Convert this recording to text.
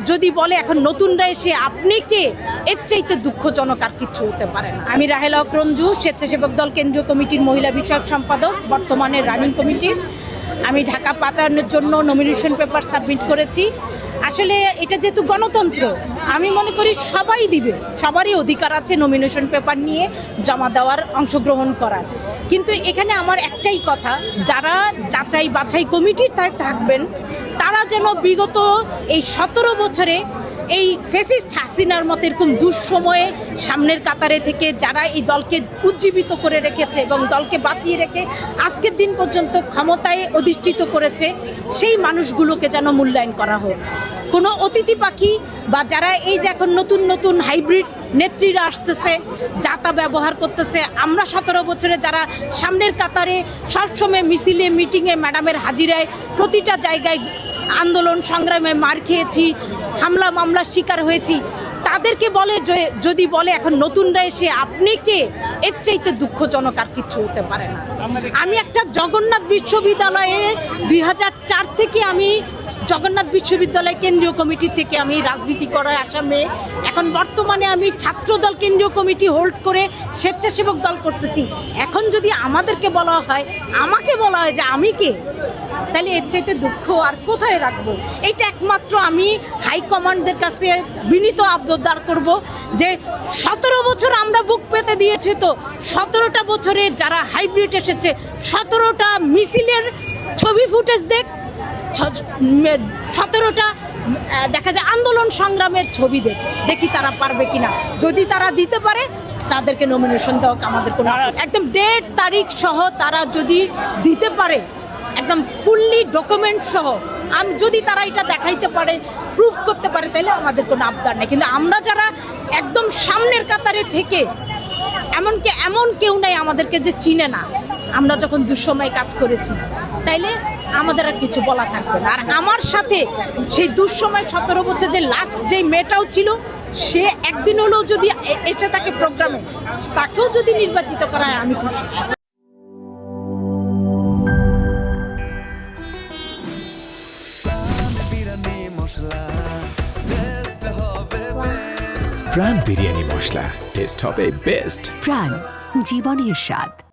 যদি বলে এখন নতুনরা এসে আপনি কে, এর চাইতে দুঃখজনক আর কিছু হতে পারে না। আমি রাহেলা হক রঞ্জু, স্বেচ্ছাসেবক দল কেন্দ্রীয় কমিটির মহিলা বিষয়ক সম্পাদক, বর্তমানে রানিং কমিটির। আমি ঢাকা ৫ জন্য নমিনেশন পেপার সাবমিট করেছি। আসলে এটা যেহেতু গণতন্ত্র, আমি মনে করি সবাই দিবে, সবারই অধিকার আছে নমিনেশন পেপার নিয়ে জমা দেওয়ার, অংশগ্রহণ করার। কিন্তু এখানে আমার একটাই কথা, যারা যাচাই বাছাই কমিটির থাকবেন তারা যেন বিগত এই ১৭ বছরে এই ফ্যাসিস্ট হাসিনার মতো এরকম দুঃসময়ে সামনের কাতারে থেকে যারা এই দলকে উজ্জীবিত করে রেখেছে এবং দলকে বাঁচিয়ে রেখে আজকের দিন পর্যন্ত ক্ষমতায় অধিষ্ঠিত করেছে, সেই মানুষগুলোকে যেন মূল্যায়ন করা হোক। কোনো অতিথি পাখি বা যারা এই যে এখন নতুন নতুন হাইব্রিড নেত্রীরা আসতেছে, যাতা ব্যবহার করতেছে, আমরা ১৭ বছরে যারা সামনের কাতারে সবসময় মিছিলে, মিটিংয়ে, ম্যাডামের হাজিরায় প্রতিটা জায়গায় আন্দোলন সংগ্রামে মার খেয়েছি, হামলা মামলার শিকার হয়েছি, তাদেরকে বলে যদি বলে এখন নতুনরা এসে আপনি কে, এর চাইতে দুঃখজনক আর কিছু হতে পারে না। আমি একটা জগন্নাথ বিশ্ববিদ্যালয়ে ২০০৪ থেকে আমি জগন্নাথ বিশ্ববিদ্যালয় কেন্দ্রীয় কমিটি থেকে আমি রাজনীতি করায় আসা মেয়ে। এখন বর্তমানে আমি ছাত্রদল কেন্দ্রীয় কমিটি হোল্ড করে স্বেচ্ছাসেবক দল করতেছি। এখন যদি আমাদেরকে বলা হয়, আমাকে বলা হয় যে আমি কে, তাহলে এর চাইতে দুঃখ আর কোথায় রাখবো? এইটা একমাত্র আমি হাইকমান্ডের কাছে বিনীত আবদার করব যে ১৭ বছর আমরা বুক পেতে দিয়েছি, তো ১৭টা বছরে যারা হাইব্রিড এসেছে ১৭টা মিছিলের ছবি ফুটেজ দেখ, ১৭টা দেখা যায় আন্দোলন সংগ্রামের ছবি দেখি তারা পারবে কিনা। যদি তারা দিতে পারে তাদেরকে নমিনেশন দেওয়া আমাদের কোনো একদম ডেট তারিখ সহ তারা যদি দিতে পারে, একদম ফুললি ডকুমেন্ট সহ যদি তারা এটা দেখাইতে পারে, প্রুফ করতে পারে, তাহলে আমাদের কোনো আবদার নেই। কিন্তু আমরা যারা একদম সামনের কাতারে থেকে, এমনকি এমন কেউ নাই আমাদেরকে যে চিনে না, আমরা যখন দুঃসময় কাজ করেছি, তাইলে আমাদের আর কিছু বলা থাকবে না। আর আমার সাথে সেই দুঃসময় ১৭ বছর যে লাস্ট যেই মেয়েটাও ছিল, সে একদিন হলেও যদি এসে থাকে প্রোগ্রামে, তাকেও যদি নির্বাচিত করা হয় আমি খুশি। প্রাণ বিরিয়ানি মশলা, টেস্ট হবে বেস্ট। প্রাণ, জীবনের স্বাদ।